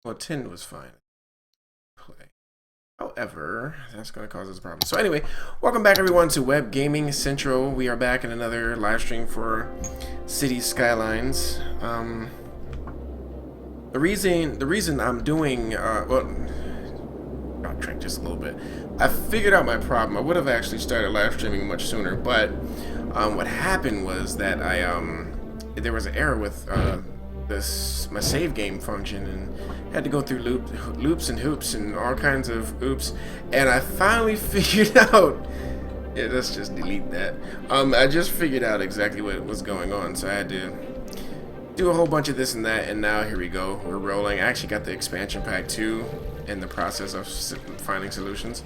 Well, 10 was fine. Play. However, that's going to cause us a problem. So anyway, welcome back everyone to Web Gaming Central. We are back in another live stream for City Skylines. The reason I'm doing well, I'll track just a little bit. I figured out my problem. I would have actually started live streaming much sooner, but what happened was that there was an error with my save game function, and had to go through loops and hoops and all kinds of oops, and I finally figured out. Yeah, let's just delete that. I just figured out exactly what was going on, so I had to do a whole bunch of this and that, and now here we go. We're rolling. I actually got the expansion pack too in the process of finding solutions.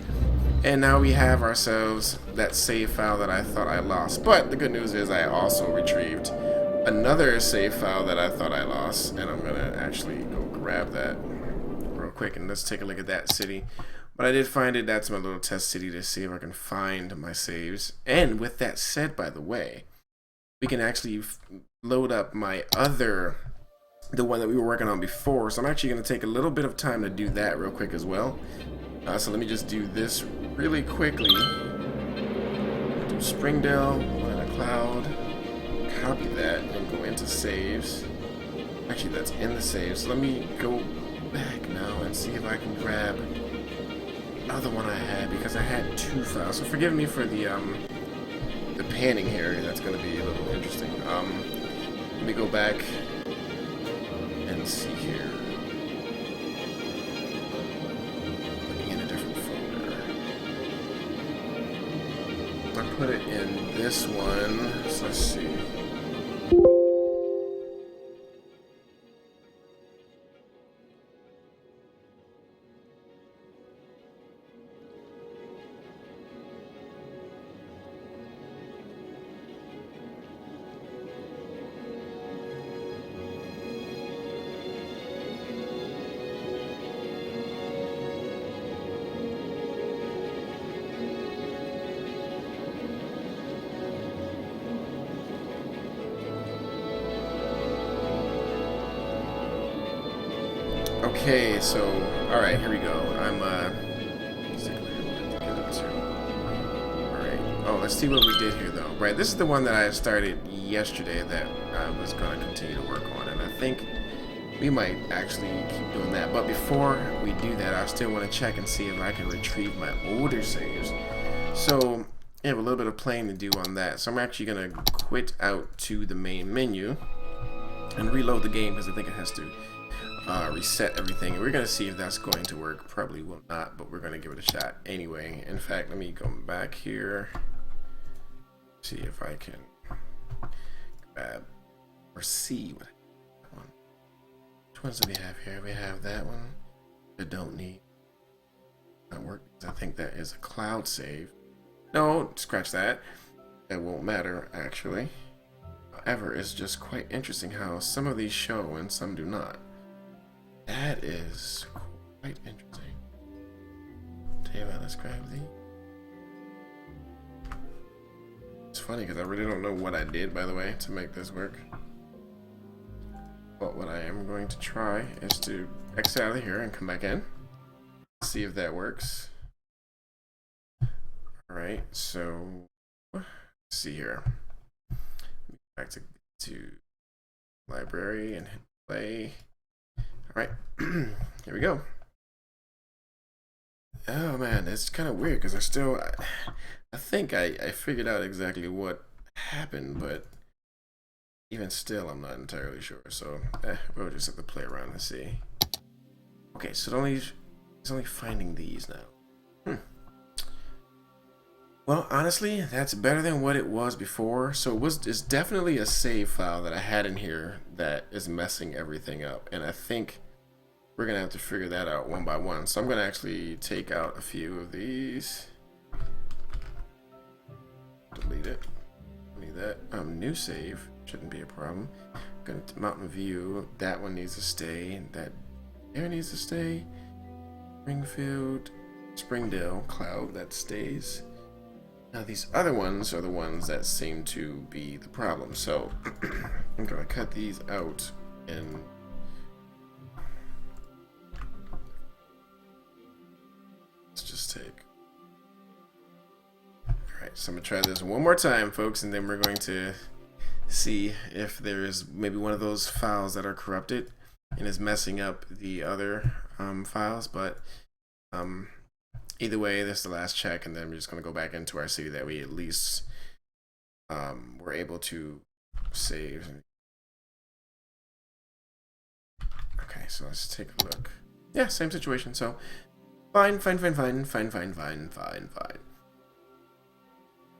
And now we have ourselves that save file that I thought I lost. But the good news is I also retrieved another save file that I thought I lost, and I'm gonna actually go grab that real quick and let's take a look at that city. But I did find it. That's my little test city to see if I can find my saves. And with that said, by the way, we can actually load up the one that we were working on before. So I'm actually going to take a little bit of time to do that real quick as well. So let me just do this really quickly. Do Springdale, find a cloud, copy that, and go into saves. Actually, that's in the saves. So let me go back now and see if I can grab the other one I had, because I had two files. So forgive me for the panning here. That's going to be a little interesting. Let me go back and see here. Looking in a different folder. I put it in this one. So let's see. Okay, so alright, here we go. Alright. Oh, let's see what we did here though. Right, this is the one that I started yesterday that I was gonna continue to work on, and I think we might actually keep doing that. But before we do that, I still want to check and see if I can retrieve my older saves. So I have a little bit of playing to do on that. So I'm actually gonna quit out to the main menu and reload the game, because I think it has to reset everything, and we're gonna see if that's going to work. Probably will not, but we're gonna give it a shot anyway. In fact, let me go back here, see if I can grab or see what one. Which ones do we have here? We have that one. I don't need that work. I think that is a cloud save. No, scratch that. That won't matter actually. However, it's just quite interesting how some of these show and some do not. That is quite interesting. Tell you what, let's grab these. It's funny because I really don't know what I did, by the way, to make this work. But what I am going to try is to exit out of here and come back in. See if that works. Alright, so let's see here. Back to library and hit play. Alright, here we go. Oh man, it's kind of weird because I think I figured out exactly what happened, but even still I'm not entirely sure, so we'll just have to play around and see. Okay, so it's only finding these now. Well, honestly, that's better than what it was before. So it's definitely a save file that I had in here that is messing everything up, and I think we're gonna have to figure that out one by one. So I'm gonna actually take out a few of these, delete it, need that. New save shouldn't be a problem. Gonna Mountain View, that one needs to stay. That there needs to stay. Springfield, Springdale, Cloud, that stays. Now these other ones are the ones that seem to be the problem. So I'm gonna cut these out and take. Alright, so I'm going to try this one more time, folks, and then we're going to see if there's maybe one of those files that are corrupted and is messing up the other files. But either way, this is the last check, and then we're just going to go back into our city that we at least were able to save. Okay, so let's take a look. Yeah, same situation. So fine.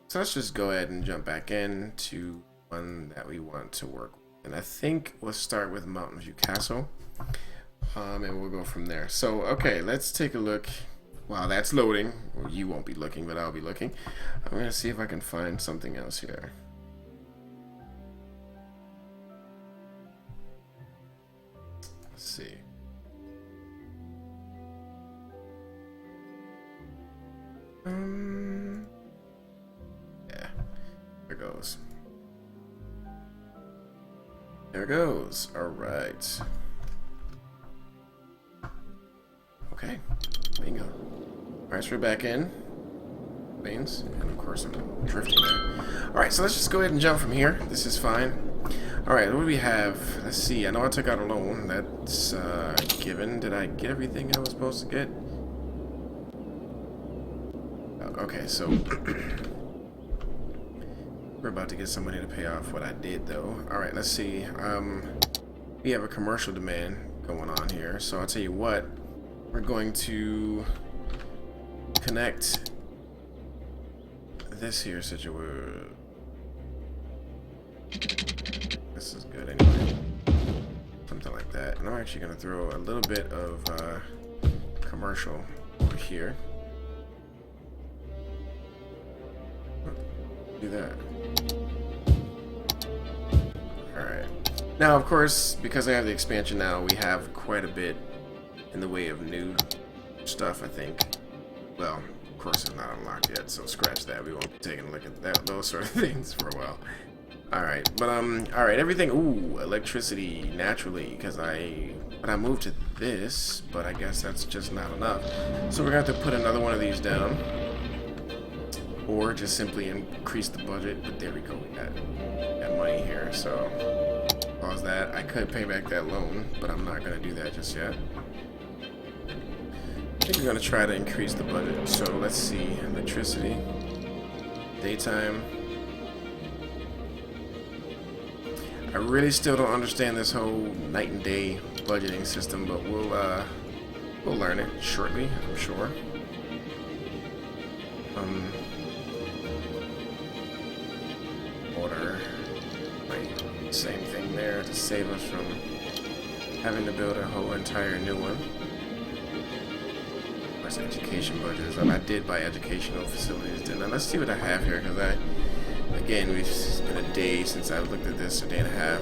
So let's just go ahead and jump back in to one that we want to work with. And I think we'll start with Mountain View Castle. And we'll go from there. So, okay, let's take a look. While that's loading, well, you won't be looking, but I'll be looking. I'm going to see if I can find something else here. Let's see. Yeah, there goes. There goes. All right. Okay. Bingo. Alright, so we're back in. Lanes. And of course I'm drifting there. Alright, so let's just go ahead and jump from here. This is fine. Alright, what do we have? Let's see. I know I took out a loan. That's given. Did I get everything I was supposed to get? Okay, so we're about to get somebody to pay off what I did, though. Alright, let's see. We have a commercial demand going on here. So I'll tell you what. We're going to connect this here situation. This is good anyway. Something like that. And I'm actually going to throw a little bit of commercial over here. Do that. Alright. Now, of course, because I have the expansion now, we have quite a bit in the way of new stuff, I think. Well, of course it's not unlocked yet, so scratch that. We won't be taking a look at those sort of things for a while. Alright, but alright, everything, ooh, electricity, naturally, because I moved to this, but I guess that's just not enough. So we're going to have to put another one of these down, or just simply increase the budget, but there we go, we got money here, so pause that. I could pay back that loan, but I'm not going to do that just yet. I think we're going to try to increase the budget. So let's see. Electricity. Daytime. I really still don't understand this whole night and day budgeting system, but we'll learn it shortly, I'm sure. Order. Right. Same thing there to save us from having to build a whole entire new one. Education budget is up. I did buy educational facilities, didn't I? Let's see what I have here, because again, it's been a day since I looked at this, a day and a half.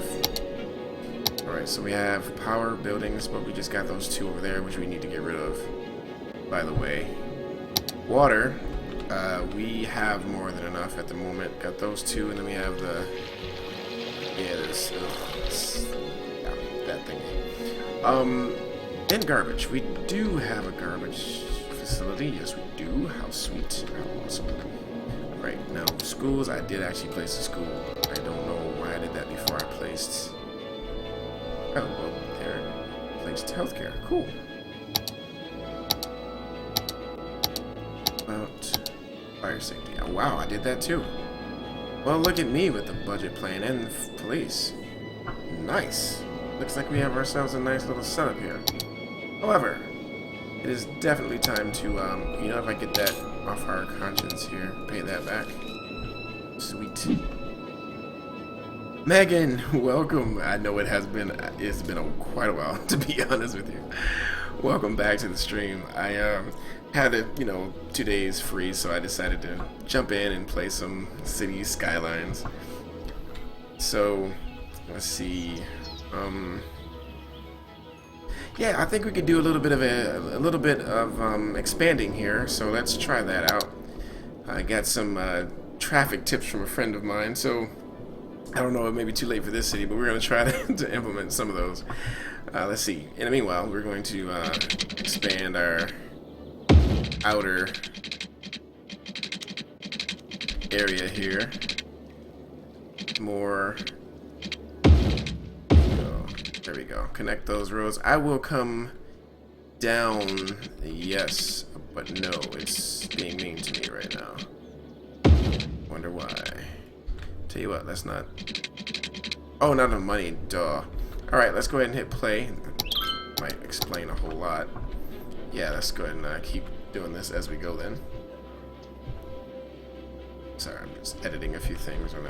Alright, so we have power buildings, but we just got those two over there, which we need to get rid of, by the way. Water, we have more than enough at the moment. Got those two, and then we have the, yeah, that thing. And garbage. We do have a garbage facility. Yes, we do. How sweet. How awesome. Right, now, schools. I did actually place a school. I don't know why I did that before I placed... Oh, well, there. Placed healthcare. Cool. About fire safety. Oh, wow, I did that too. Well, look at me with the budget plan and police. Nice. Looks like we have ourselves a nice little setup here. However, it is definitely time to, you know, if I get that off our conscience here, pay that back. Sweet. Megan, welcome. I know it's been quite a while, to be honest with you. Welcome back to the stream. I had it, 2 days free, so I decided to jump in and play some City Skylines. So, let's see. Yeah, I think we could do a little bit of expanding here. So let's try that out. I got some traffic tips from a friend of mine. So I don't know, it may be too late for this city, but we're going to try to implement some of those. Let's see. In the meanwhile, we're going to expand our outer area here. More. There we go. Connect those roads. I will come down. Yes, but no, it's being mean to me right now. Wonder why. Tell you what, let's not. Oh, not enough money. Duh. Alright, let's go ahead and hit play. Might explain a whole lot. Yeah, let's go ahead and keep doing this as we go then. Sorry, I'm just editing a few things or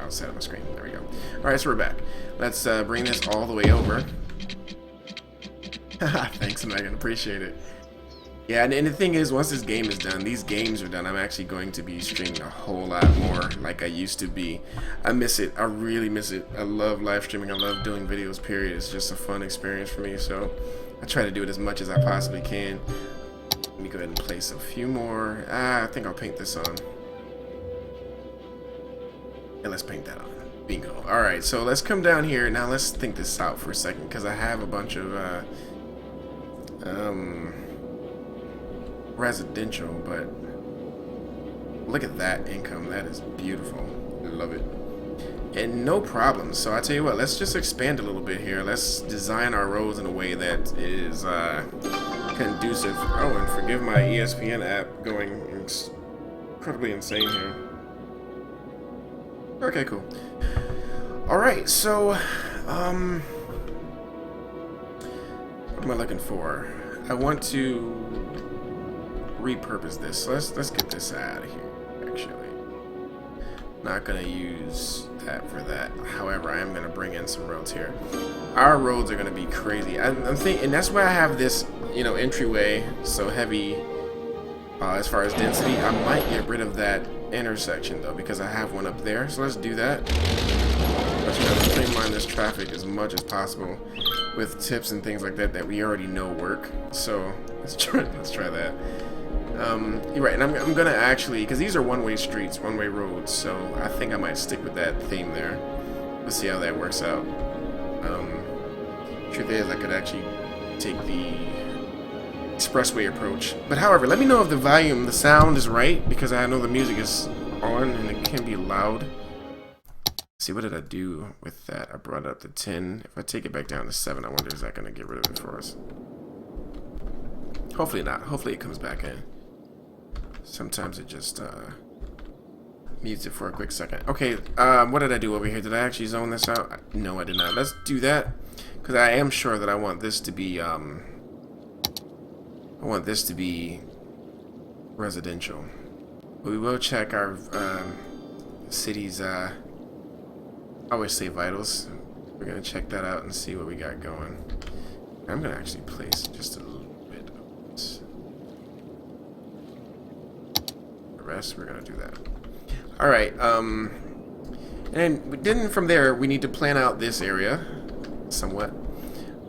outside of my screen. There we go. Alright, so we're back. Let's bring this all the way over. Thanks, Megan. Appreciate it. Yeah, and the thing is, once this game is done, these games are done, I'm actually going to be streaming a whole lot more like I used to be. I miss it. I really miss it. I love live streaming. I love doing videos, period. It's just a fun experience for me, so I try to do it as much as I possibly can. Let me go ahead and place a few more. I think I'll paint this on. And let's paint that on. Bingo. Alright, so let's come down here. Now let's think this out for a second, because I have a bunch of residential, but look at that income. That is beautiful. I love it. And no problem. So I tell you what, let's just expand a little bit here. Let's design our roads in a way that is conducive. Oh, and forgive my ESPN app going incredibly insane here. Okay, cool. Alright, so what am I looking for? I want to repurpose this. So let's get this out of here, actually. Not gonna use that for that. However, I am gonna bring in some roads here. Our roads are gonna be crazy. I'm thinking, and that's why I have this, you know, entryway so heavy as far as density. I might get rid of that intersection though, because I have one up there. So let's do that. Let's try to streamline this traffic as much as possible with tips and things like that that we already know work. So let's try that. You're right, and I'm gonna actually, because these are one-way streets, one-way roads, so I think I might stick with that theme there. Let's see how that works out. Truth is, I could actually take the expressway approach. But however, let me know if the volume, the sound is right, because I know the music is on and it can be loud. Let's see, what did I do with that? I brought it up to 10. If I take it back down to 7, I wonder, is that gonna get rid of it for us? Hopefully not. Hopefully it comes back in. Sometimes it just mutes it for a quick second. Okay, what did I do over here? Did I actually zone this out? No, I did not. Let's do that, because I am sure that I want this to be residential. But we will check our city's I always say vitals. We're gonna check that out and see what we got going. I'm gonna actually place just a little bit of this. Rest, we're gonna do that. All right, and then from there we need to plan out this area somewhat.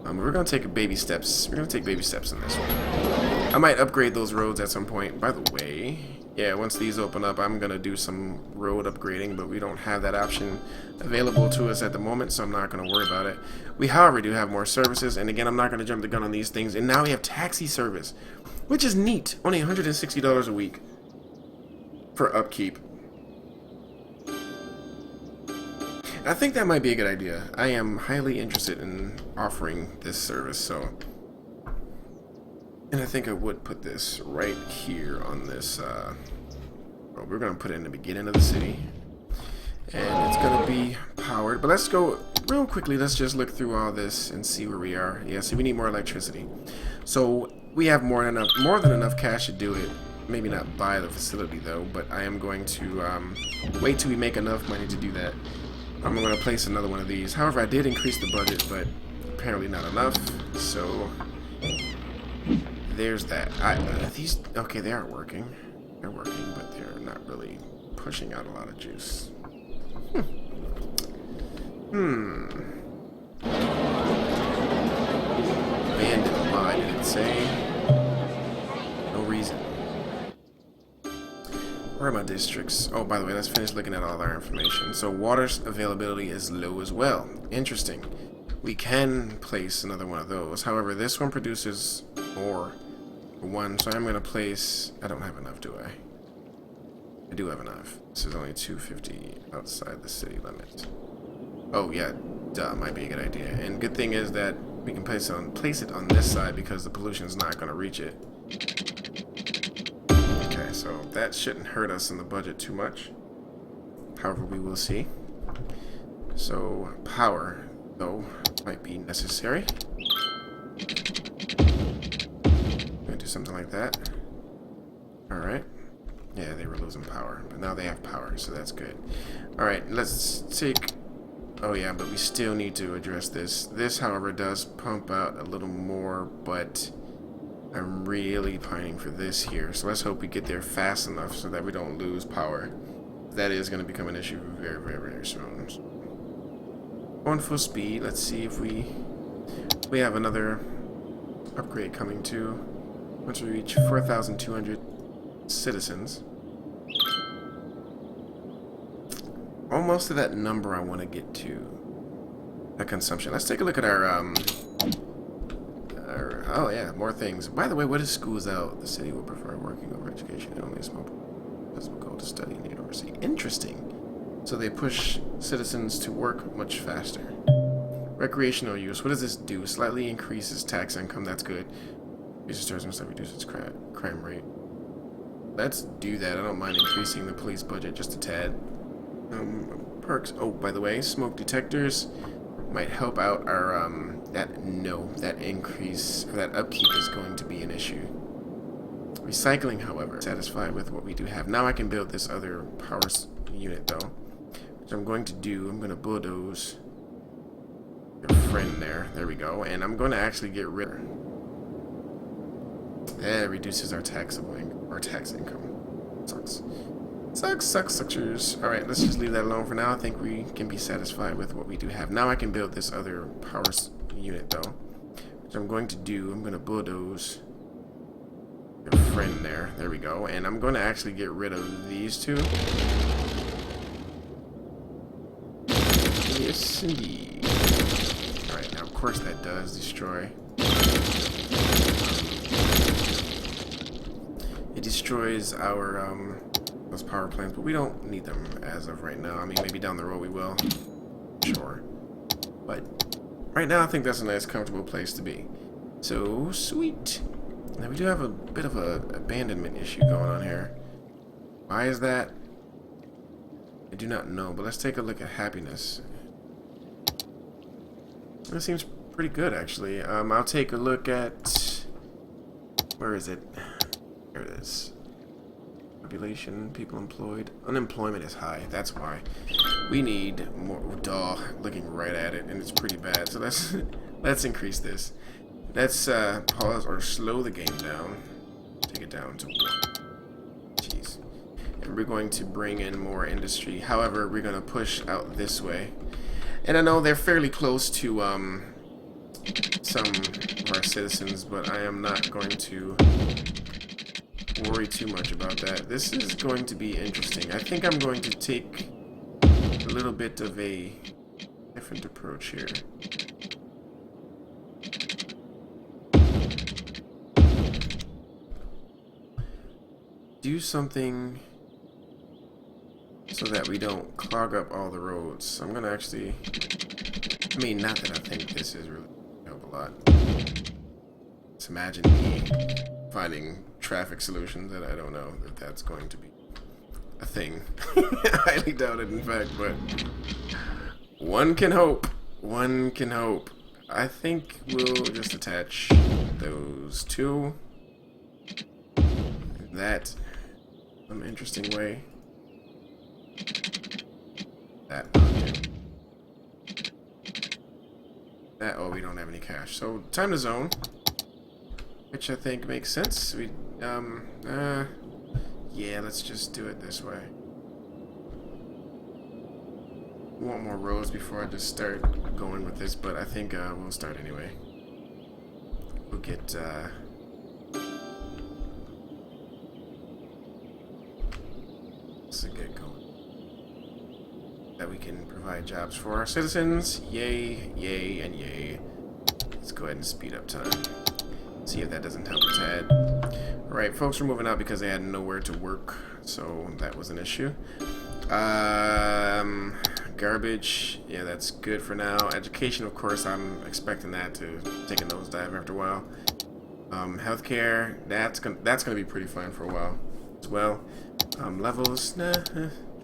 We're gonna take baby steps. We're gonna take baby steps in this one. I might upgrade those roads at some point. By the way, yeah, once these open up, I'm gonna do some road upgrading, but we don't have that option available to us at the moment, so I'm not gonna worry about it. We, however, do have more services, and again, I'm not gonna jump the gun on these things. And now we have taxi service, which is neat. Only $160 a week for upkeep. I think that might be a good idea. I am highly interested in offering this service, so. And I think I would put this right here on this. Well, we're gonna put it in the beginning of the city, and it's gonna be powered. But let's go real quickly. Let's just look through all this and see where we are. Yeah, so we need more electricity. So we have more than enough cash to do it. Maybe not buy the facility though, but I am going to wait till we make enough money to do that. I'm going to place another one of these. However, I did increase the budget, but apparently not enough. So there's that. These, okay, they are working. They're working, but they're not really pushing out a lot of juice. Abandoned by, did it say? No reason. Where are my districts? Oh, by the way, let's finish looking at all our information. So water's availability is low as well. Interesting. We can place another one of those. However, this one produces more 1, so I'm going to place... I don't have enough, do I? I do have enough. This is only 250 outside the city limits. Oh, yeah. Duh, might be a good idea. And good thing is that we can place it on this side because the pollution's not going to reach it. Okay, so that shouldn't hurt us in the budget too much. However, we will see. So, power, though, might be necessary. I'm gonna do something like that. Alright. Yeah, they were losing power, but now they have power, so that's good. Alright, let's take... Oh yeah, but we still need to address this. This, however, does pump out a little more, but I'm really pining for this here. So let's hope we get there fast enough so that we don't lose power. That is going to become an issue very, very, very soon. Going full speed. Let's see if we have another upgrade coming too. Once we reach 4,200 citizens. Almost to that number I want to get to. That consumption. Let's take a look at our oh yeah, more things. By the way, what is schools out? The city would prefer working over education and only a small possible goal to study in the university. Interesting. So they push citizens to work much faster. Recreational use. What does this do? Slightly increases tax income. That's good. Reduces tourism stuff, reduces crime rate. Let's do that. I don't mind increasing the police budget just a tad. Perks. Oh, by the way, smoke detectors might help out our that increase, or that upkeep is going to be an issue. Recycling, however, satisfied with what we do have. Now I can build this other power unit though, which I'm going to do. I'm going to bulldoze your friend there. There we go. And I'm going to actually get rid of her. That reduces our tax income. Sucks. Suckers. Alright, let's just leave that alone for now. I think we can be satisfied with what we do have. Now I can build this other power unit though, which I'm going to do. I'm going to bulldoze your friend there. There we go. And I'm going to actually get rid of these two. Yes, indeed. Alright, now of course that does destroy. It destroys our those power plants, but we don't need them as of right now. I mean, maybe down the road we will. Sure. But right now I think that's a nice, comfortable place to be. So, sweet. Now we do have a bit of a abandonment issue going on here. Why is that? I do not know, but let's take a look at happiness. That seems pretty good, actually. I'll take a look at... Where is it? There it is. Population, people employed. Unemployment is high. That's why. We need more. Duh, looking right at it, and it's pretty bad. So let's increase this. Let's pause or slow the game down. Take it down to 1. Jeez. And we're going to bring in more industry. However, we're going to push out this way. And I know they're fairly close to some of our citizens, but I am not going to worry too much about that. This is going to be interesting. I think I'm going to take a little bit of a different approach here. Do something so that we don't clog up all the roads. I'm gonna actually, I mean, not that I think this is really help a lot. Just imagine me finding traffic solutions, and I don't know if that's going to be a thing. I highly doubt it, in fact, but one can hope. One can hope. I think we'll just attach those two. That some interesting way. That. That. Oh, we don't have any cash. So time to zone, which I think makes sense. We yeah, let's just do it this way. We want more roads before I just start going with this, but I think we'll start anyway. We'll get let's get going. That we can provide jobs for our citizens. Yay, yay, and yay. Let's go ahead and speed up time. See if that doesn't help a tad. Alright, folks were moving out because they had nowhere to work, so that was an issue. Garbage, yeah, that's good for now. Education, of course, I'm expecting that to take a nosedive after a while. Healthcare, that's gonna be pretty fine for a while as well. Levels, nah.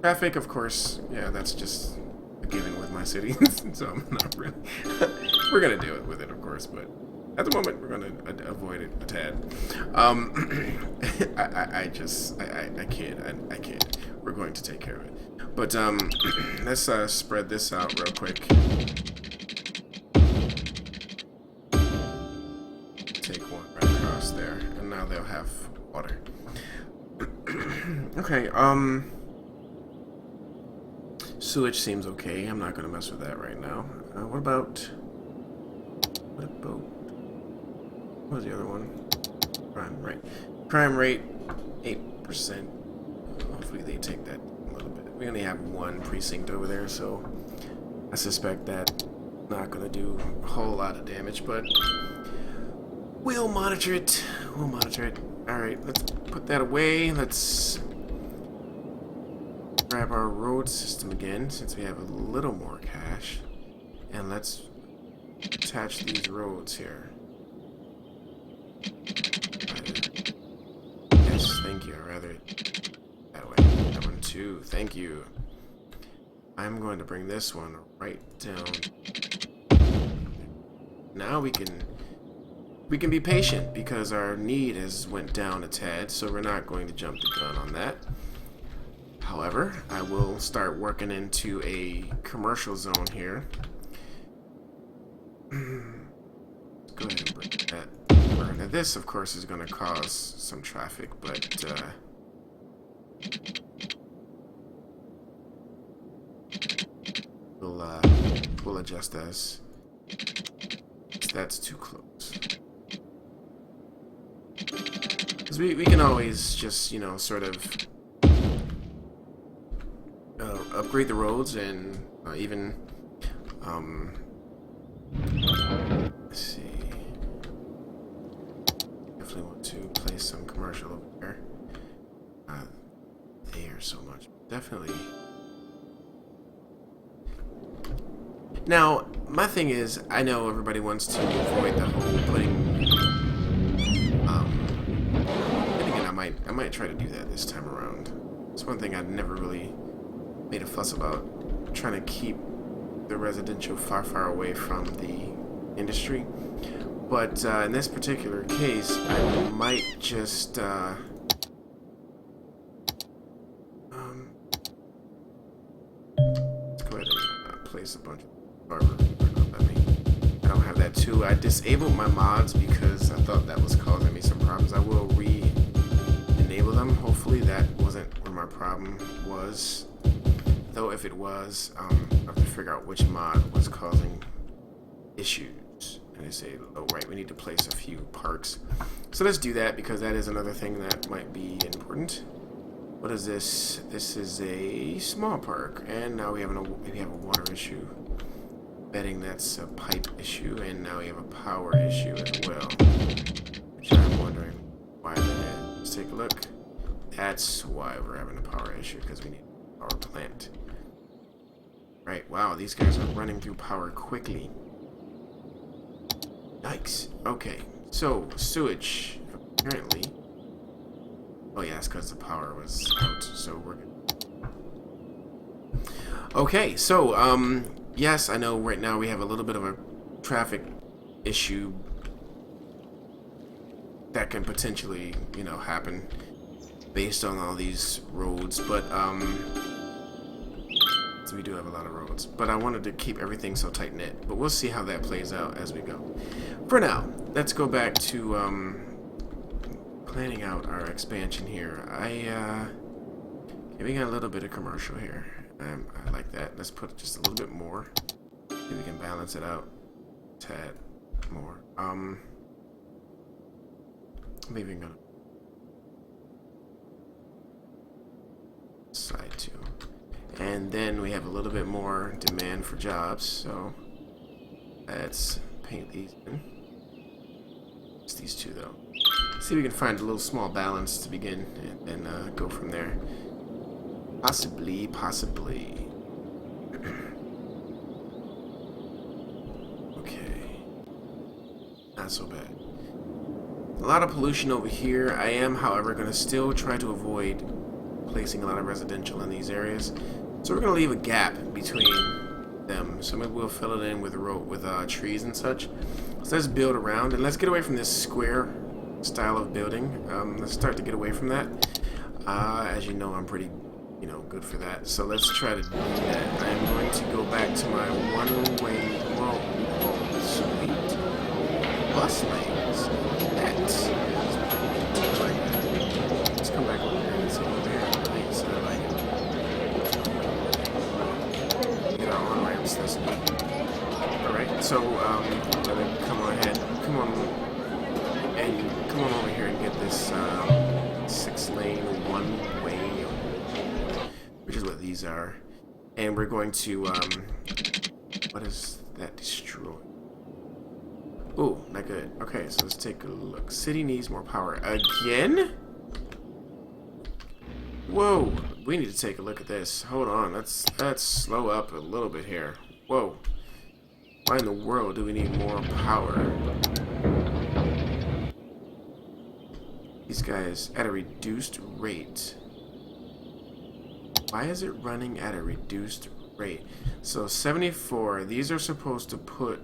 Traffic, of course, yeah, that's just a given with my city, so I'm not really. We're gonna do it with it, of course, but at the moment we're gonna avoid it a tad. I can't. We're going to take care of it. But let's spread this out real quick. Take one right across there, and now they'll have water. Okay, sewage seems okay. I'm not gonna mess with that right now. What about what was the other one? Crime rate. Crime rate 8%. Hopefully they take that a little bit. We only have one precinct over there, so I suspect that not gonna do a whole lot of damage, but we'll monitor it. Alright, let's put that away. Let's grab our road system again, since we have a little more cash. And let's attach these roads here. Yes, thank you. Rather that way. That one too. Thank you. I'm going to bring this one right down. Now we can be patient because our need has went down a tad, so we're not going to jump the gun on that. However, I will start working into a commercial zone here. Let's go ahead and bring that. Now this, of course, is going to cause some traffic, but we'll adjust as that's too close. Because we can always just, you know, sort of upgrade the roads and even let's see. Definitely want to place some commercial over there. There so much. Definitely. Now, my thing is, I know everybody wants to avoid the whole putting. And again, I might try to do that this time around. It's one thing I've never really made a fuss about, trying to keep the residential far away from the industry. But in this particular case, I might just let's go ahead and place a bunch of barber. I don't have that too. I disabled my mods because I thought that was causing me some problems. I will re-enable them. Hopefully that wasn't where my problem was. Though if it was, I have to figure out which mod was causing issues. And they say, oh right, we need to place a few parks. So let's do that because that is another thing that might be important. What is this? This is a small park, and now we have a water issue. Betting that's a pipe issue, and now we have a power issue as well. Which I'm wondering why that is. Let's take a look. That's why we're having a power issue, because we need a power plant. Right, wow, these guys are running through power quickly. Yikes. Okay, so sewage, apparently. Oh yeah, it's because the power was out, so we're good. Okay, so, yes, I know right now we have a little bit of a traffic issue that can potentially, you know, happen based on all these roads, but, so we do have a lot of roads, but I wanted to keep everything so tight-knit, but we'll see how that plays out as we go. For now, let's go back to, planning out our expansion here. We got a little bit of commercial here. I like that. Let's put just a little bit more. Maybe we can balance it out a tad more. Maybe I'm gonna side two. And then we have a little bit more demand for jobs, so let's paint these in. It's these two, though. See if we can find a little small balance to begin, and then go from there. Possibly, possibly. Okay. Not so bad. A lot of pollution over here. I am, however, going to still try to avoid placing a lot of residential in these areas. So we're going to leave a gap between them. So maybe we'll fill it in with trees and such. So let's build around, and let's get away from this square style of building. Let's start to get away from that. As you know, I'm pretty, good for that. So let's try to do that. I'm going to go back to my one-way. Whoa, sweet bus lanes. Let's come back over here and see what they're get our on-ramps. That's neat. Alright, so let me come on ahead. Come on over here and get this 6-lane one-way, which is what these are. And we're going to what is that? Destroy. Oh, not good. Okay, so let's take a look. City needs more power. Again? Whoa, we need to take a look at this. Hold on, let's slow up a little bit here. Whoa. Why in the world do we need more power? These guys at a reduced rate. Why is it running at a reduced rate? So 74, these are supposed to put...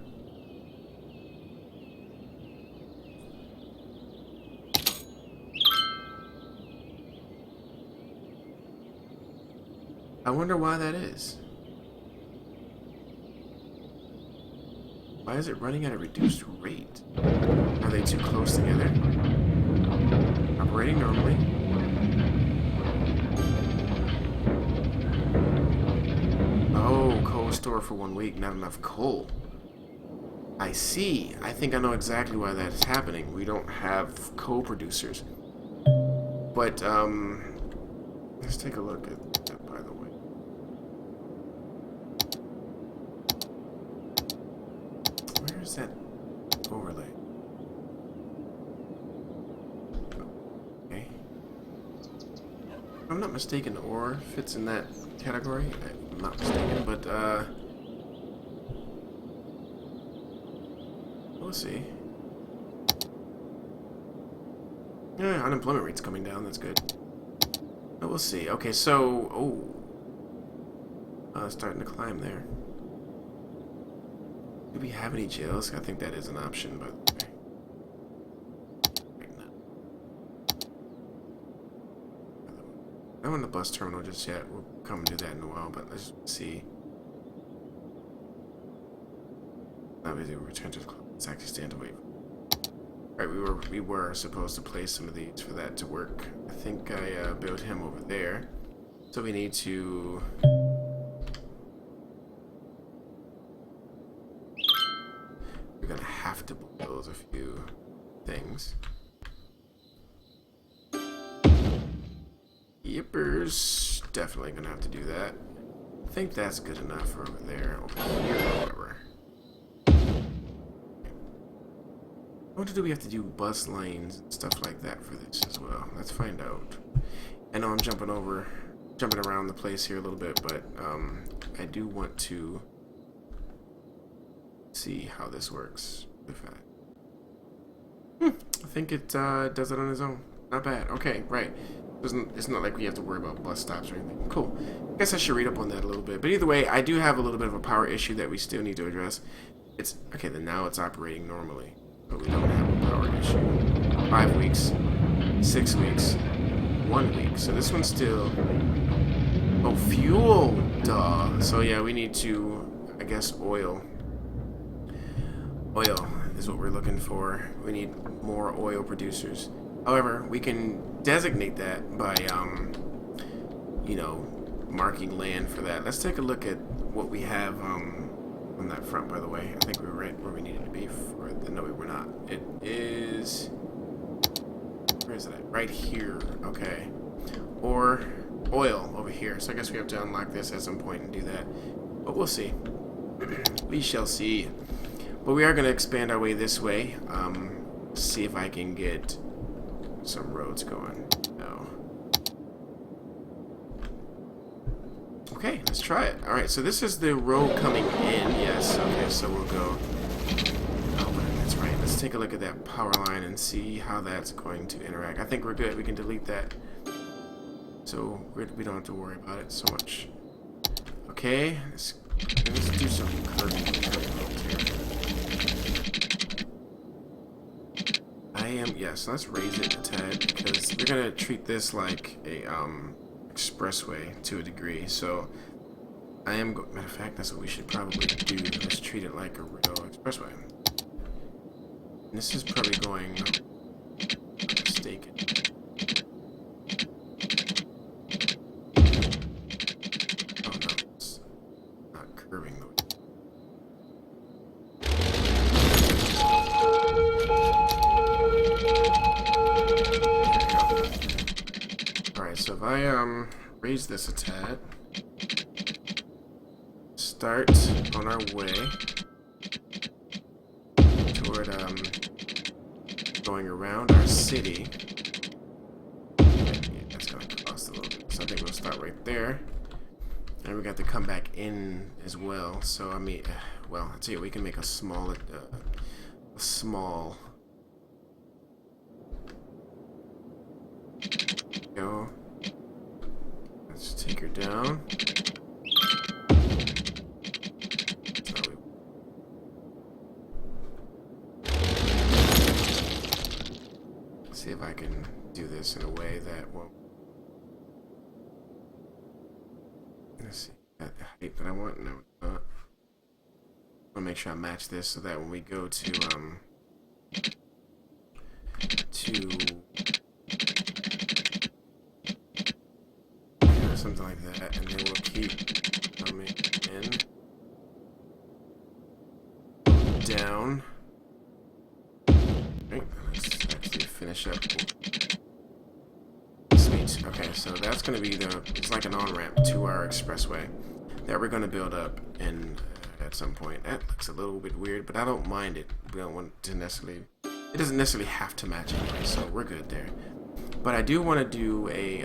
I wonder why that is. Why is it running at a reduced rate? Are they too close together? Operating normally. Oh, coal store for 1 week, not enough coal. I see. I think I know exactly why that is happening. We don't have coal producers. But, let's take a look at that, by the way. Where is that overlay? Okay. If I'm not mistaken, ore fits in that category. I'm not mistaken, but, we'll see. Yeah, unemployment rate's coming down, that's good. But we'll see. Okay, so, starting to climb there. Do we have any jails? I think that is an option, but okay. Right now. I'm on the bus terminal just yet. We'll come and do that in a while, but let's see. Obviously, we return to the club. Let's actually stand to wait. Alright, we were supposed to place some of these for that to work. I think I built him over there. So we need to... We're gonna have to build a few things. Yippers. Definitely gonna have to do that. I think that's good enough for over there. Over here, however. What do we have to do bus lanes and stuff like that for this as well? Let's find out. I know I'm jumping around the place here a little bit, but I do want to see how this works. I think it does it on its own. Not bad. Okay, right. It's not like we have to worry about bus stops or anything. Cool. I guess I should read up on that a little bit. But either way, I do have a little bit of a power issue that we still need to address. It's okay. Then now it's operating normally. But we don't have a power issue. 5 weeks, 6 weeks, 1 week. So this one's still... Oh, fuel! Duh. So yeah, we need to, I guess, oil. Oil is what we're looking for. We need more oil producers. However, we can designate that by, marking land for that. Let's take a look at what we have, on that front, by the way. I think we were right where we needed to be for the... No, we were not. It is... Where is it at? Right here. Okay. Or oil over here. So I guess we have to unlock this at some point and do that. But we'll see. We shall see. But we are going to expand our way this way. see if I can get some roads going. No. Okay, let's try it. Alright, so this is the road coming in. Yes, okay, so we'll go. Oh, that's right. Let's take a look at that power line and see how that's going to interact. I think we're good. We can delete that. So we don't have to worry about it so much. Okay, let's do some curving roads here. Yes, let's raise it a tad because they're gonna treat this like a expressway to a degree. So matter of fact, that's what we should probably do. Let's treat it like a real expressway. And this is probably going mistaken. Oh no, it's not curving though. So if I raise this a tad, start on our way toward going around our city. Yeah, that's gonna cost a little bit, so I think we'll start right there, and we got to come back in as well. So I mean, well, I'll tell you, we can make a small. Go. Let's take her down. See if I can do this in a way that won't. Let's see. Got the height that I want? No, it's not. I want to make sure I match this so that when we go to something like that, and then we'll keep coming in, down. Right, let's actually finish up. Sweet. Okay, so that's going to be it's like an on-ramp to our expressway that we're going to build up in at some point. That looks a little bit weird, but I don't mind it. We don't want to necessarily, it doesn't necessarily have to match anyway, so we're good there. But I do want to do a,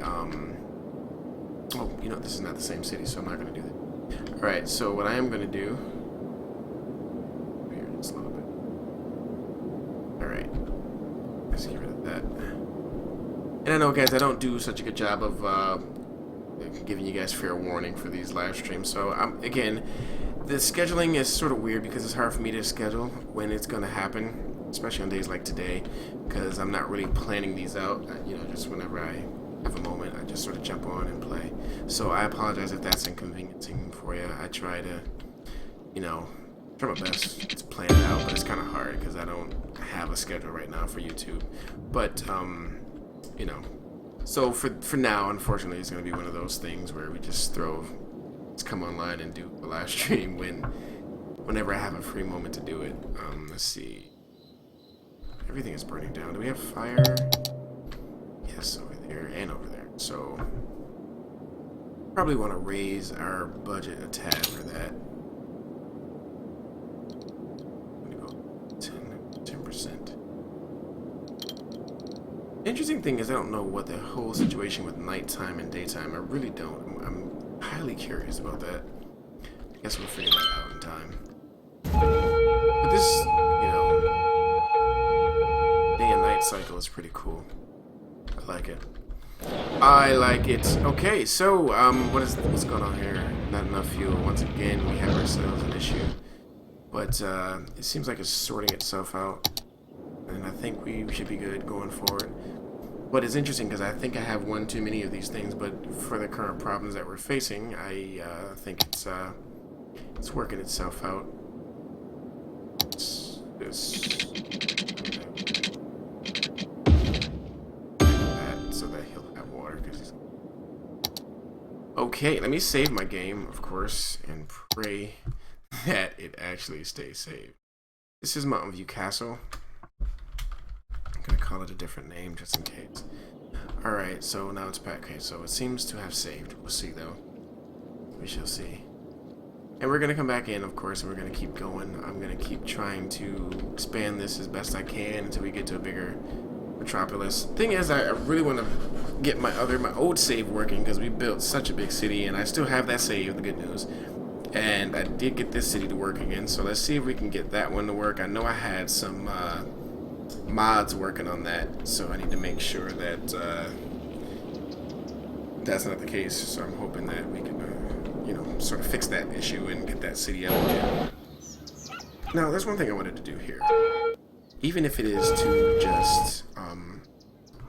oh, you know, this is not the same city, so I'm not going to do that. Alright, so what I am going to do, here, just a little bit. Alright, let's get rid of that. And I know, guys, I don't do such a good job of giving you guys fair warning for these live streams. So, again, the scheduling is sort of weird because it's hard for me to schedule when it's going to happen, especially on days like today, because I'm not really planning these out. You know, just whenever I have a moment, I just sort of jump on and play. So I apologize if that's inconveniencing for you. I try to, you know, try my best to plan it out, but it's kind of hard because I don't have a schedule right now for YouTube. But, you know, so for now, unfortunately, it's going to be one of those things where we just let's come online and do a live stream whenever I have a free moment to do it. Let's see. Everything is burning down. Do we have fire? Yes, over there and over there. So probably want to raise our budget a tad for that. I'm gonna go 10%. The interesting thing is I don't know what the whole situation with nighttime and daytime. I really don't. I'm highly curious about that. I guess we'll figure that out in time. But this, you know, day and night cycle is pretty cool. I like it. I like it. Okay, so what's going on here? Not enough fuel. Once again, we have ourselves an issue. But it seems like it's sorting itself out, and I think we should be good going forward. But it's interesting because I think I have one too many of these things. But for the current problems that we're facing, I think it's working itself out. So that he'll have water because he's. Okay, let me save my game, of course, and pray that it actually stays saved. This is Mountain View Castle. I'm gonna call it a different name just in case. Alright, so now it's back. Okay, so it seems to have saved. We'll see though. We shall see. And we're gonna come back in, of course, and we're gonna keep going. I'm gonna keep trying to expand this as best I can until we get to a bigger metropolis. Thing is, I really want to get my old save working because we built such a big city, and I still have that save. The good news, and I did get this city to work again. So let's see if we can get that one to work. I know I had some mods working on that, so I need to make sure that that's not the case. So I'm hoping that we can, you know, sort of fix that issue and get that city out again. Now, there's one thing I wanted to do here. Even if it is to just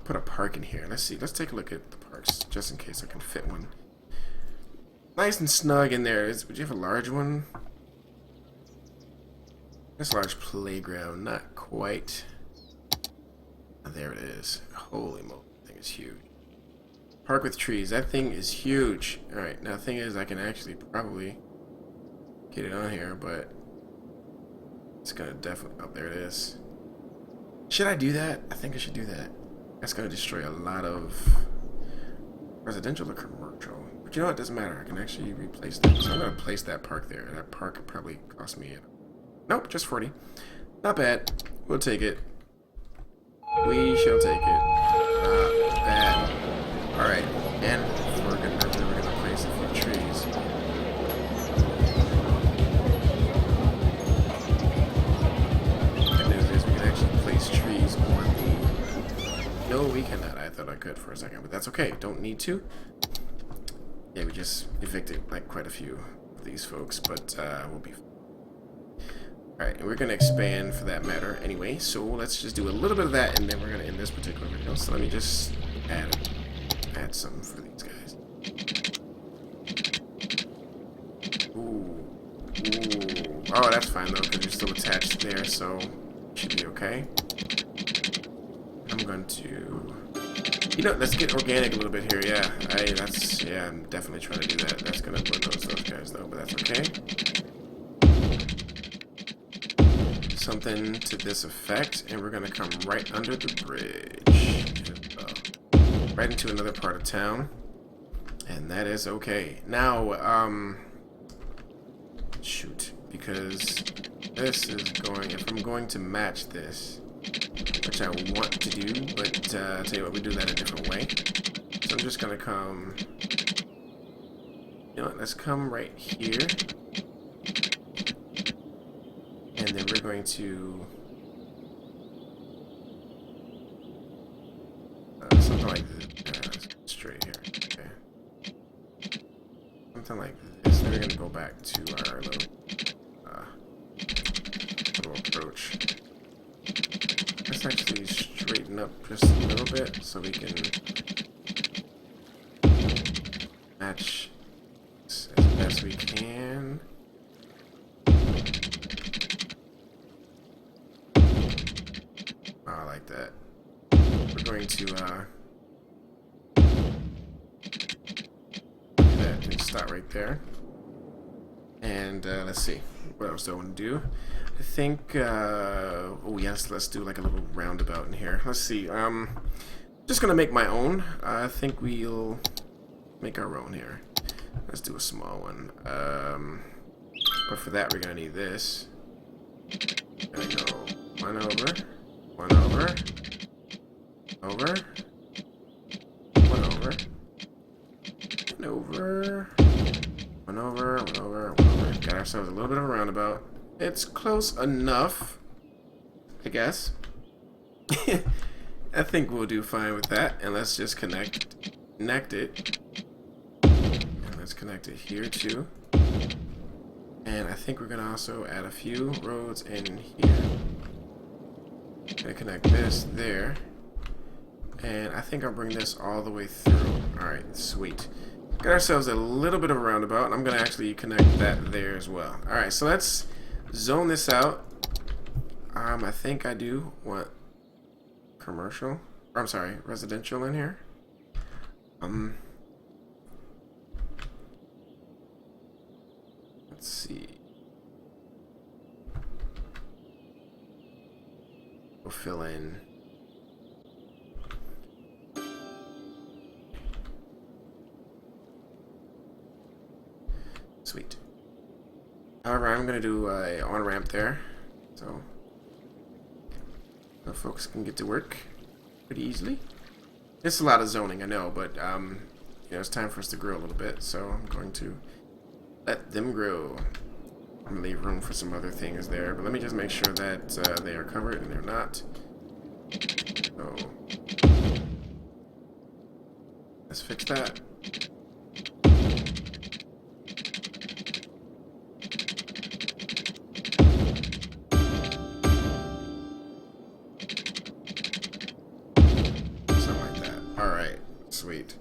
put a park in here. Let's see. Let's take a look at the parks, just in case I can fit one. Nice and snug in there. Would you have a large one? This large playground. Not quite. There it is. Holy moly. That thing is huge. Park with trees. That thing is huge. Alright. Now, the thing is, I can actually probably get it on here, but it's going to definitely... Oh, there it is. Should I do that? I think I should do that. That's going to destroy a lot of residential or commercial. But you know what? It doesn't matter. I can actually replace that. So I'm going to place that park there. That park could probably cost me... Nope, just 40. Not bad. We'll take it. We shall take it. Not bad. Alright. And we're going to place a few trees. Trees on the... No, we cannot. I thought I could for a second, but that's okay. Don't need to. Yeah, we just evicted like quite a few of these folks, but we'll be... Alright, and we're going to expand for that matter anyway, so let's just do a little bit of that, and then we're going to end this particular video. So let me just add something for these guys. Ooh. Oh, that's fine though, because you're still attached there, so should be okay. I'm going to... You know, let's get organic a little bit here, yeah. Yeah, I'm definitely trying to do that. That's going to bulldoze those guys though, but that's okay. Something to this effect, and we're going to come right under the bridge. Right into another part of town. And that is okay. Now, shoot, because this is going, if I'm going to match this, which I want to do, but I'll tell you what, we do that a different way. So I'm just going to come, you know what, let's come right here. And then we're going to, something like this, straight here, okay. Something like this, then we're going to go back to our little approach. Let's actually straighten up just a little bit so we can match as best we can. Oh, I like that. We're going to do that and start right there. And let's see, what else do I want to do? I think, oh yes, let's do like a little roundabout in here. Let's see, just gonna make my own. I think we'll make our own here. Let's do a small one. But for that, we're gonna need this. Gonna go one over, one over, over, one over, one over, one over, one over, one over. Got ourselves a little bit of a roundabout. It's close enough, I guess. I think we'll do fine with that. And let's just connect it. And let's connect it here too. And I think we're gonna also add a few roads in here. Gonna connect this there. And I think I'll bring this all the way through. Alright, sweet. Got ourselves a little bit of a roundabout, and I'm gonna actually connect that there as well. Alright, so let's zone this out. I think I do want commercial, or I'm sorry, residential in here. Let's see. We'll fill in. Sweet. However, I'm going to do a on-ramp there, so folks can get to work pretty easily. It's a lot of zoning, I know, but you know, it's time for us to grow a little bit, so I'm going to let them grow. I'm going to leave room for some other things there, but let me just make sure that they are covered, and they're not. So let's fix that. Sweet.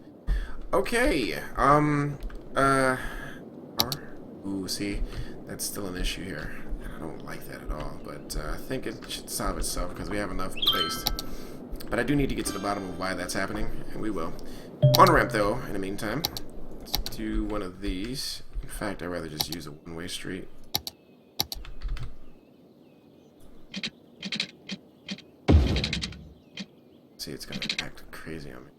Okay. Ooh, see, that's still an issue here. I don't like that at all, but I think it should solve itself because we have enough placed. But I do need to get to the bottom of why that's happening, and we will. On ramp, though, in the meantime, let's do one of these. In fact, I'd rather just use a one-way street. See, it's going to act crazy on me.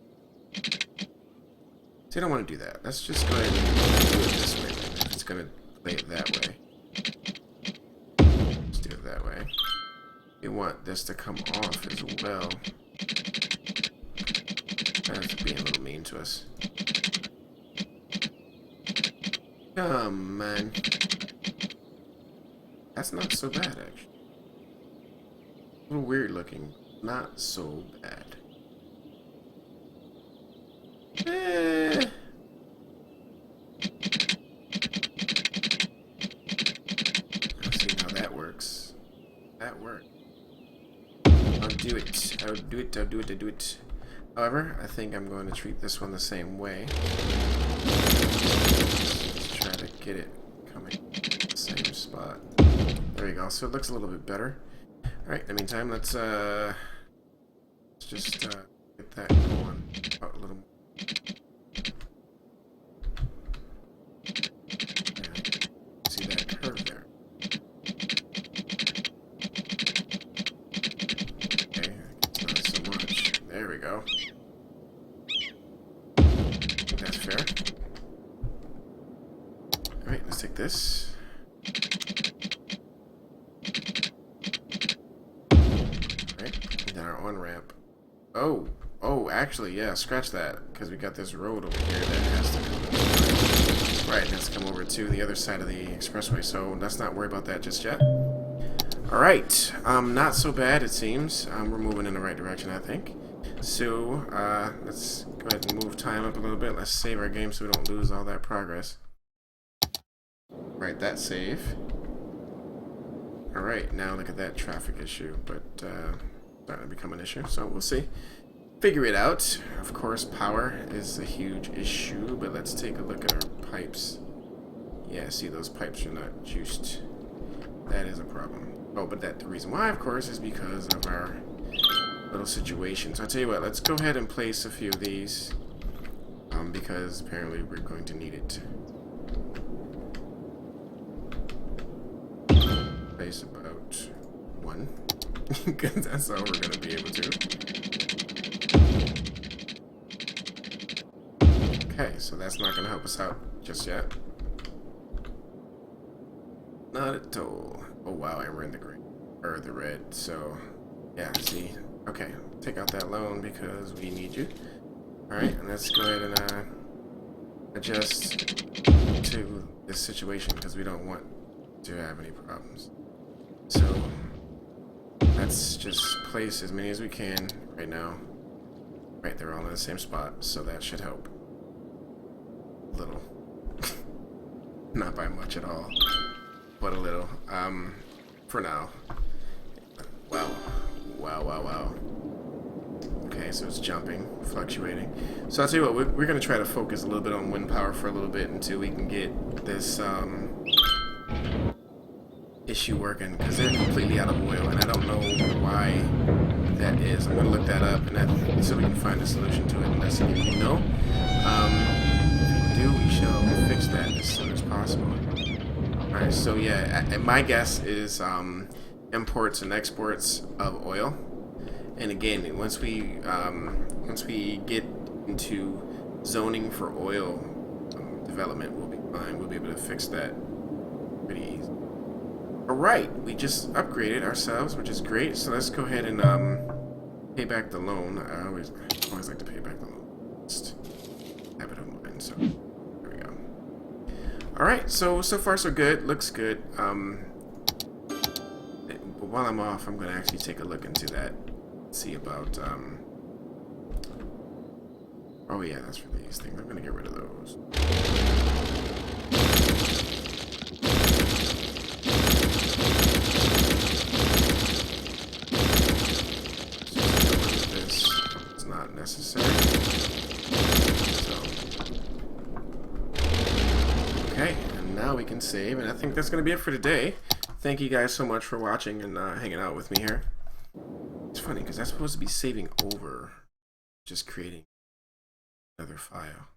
See, I don't want to do that. Let's just go ahead and do it this way. If it's going to lay it that way. Let's do it that way. We want this to come off as well. That's being a little mean to us. Come on. That's not so bad, actually. A little weird looking. Not so bad. Let's see how that works. That worked. I'll do it. I'll do it. I'll do it. I'll do it. However, I think I'm going to treat this one the same way. Let's try to get it coming in the same spot. There you go. So it looks a little bit better. Alright, in the meantime, let's just get that going out a little more. See that curve there. Okay, not so much. There we go. I think that's fair. Alright, let's take this. Alright, and then our on-ramp. Oh, actually, yeah, scratch that, because we got this road over here that has to come. Right, it has to come over to the other side of the expressway, so let's not worry about that just yet. Alright, not so bad, it seems. We're moving in the right direction, I think. So, let's go ahead and move time up a little bit. Let's save our game so we don't lose all that progress. Right, that save. Alright, now look at that traffic issue, but starting to become an issue, so we'll see. Figure it out. Of course, power is a huge issue, but let's take a look at our pipes. Yeah, see, those pipes are not juiced. That is a problem. Oh, but the reason why, of course, is because of our little situation. So I'll tell you what, let's go ahead and place a few of these, because apparently we're going to need it. Place about one, because that's all we're going to be able to. Okay, so that's not going to help us out just yet. Not at all. Oh wow, and we're in the green, or the red, so yeah, see. Okay, take out that loan because we need you. Alright, and let's go ahead and adjust to this situation because we don't want to have any problems. So let's just place as many as we can right now. Right, they're all in the same spot, so that should help. Little. Not by much at all, but a little. For now. Wow. Wow. Okay, so it's jumping, fluctuating. So I'll tell you what, we're going to try to focus a little bit on wind power for a little bit until we can get this issue working, because they're completely out of oil, and I don't know why that is. I'm going to look that up and so we can find a solution to it, and that's if you know. We shall fix that as soon as possible. Alright, so yeah, my guess is imports and exports of oil. And again, once we get into zoning for oil development, we'll be fine. We'll be able to fix that pretty easy. Alright, we just upgraded ourselves, which is great. So let's go ahead and pay back the loan. I always like to pay back the loan. Just have it on mine, so there we go. Alright, so far so good. Looks good. But while I'm off, I'm gonna actually take a look into that. See about oh yeah, that's for these things. I'm gonna get rid of those. This is not necessary. So okay, and now we can save, and I think that's gonna be it for today. Thank you guys so much for watching and hanging out with me here. It's funny because that's supposed to be saving over, just creating another file.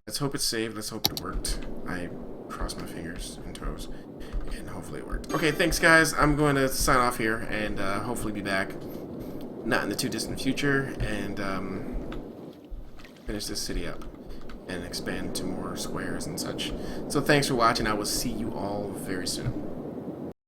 Let's hope it's saved. Let's hope it worked. I cross my fingers and toes, and hopefully it worked. Okay, thanks guys. I'm going to sign off here and hopefully be back, not in the too distant future, and finish this city up and expand to more squares and such. So thanks for watching. I will see you all very soon.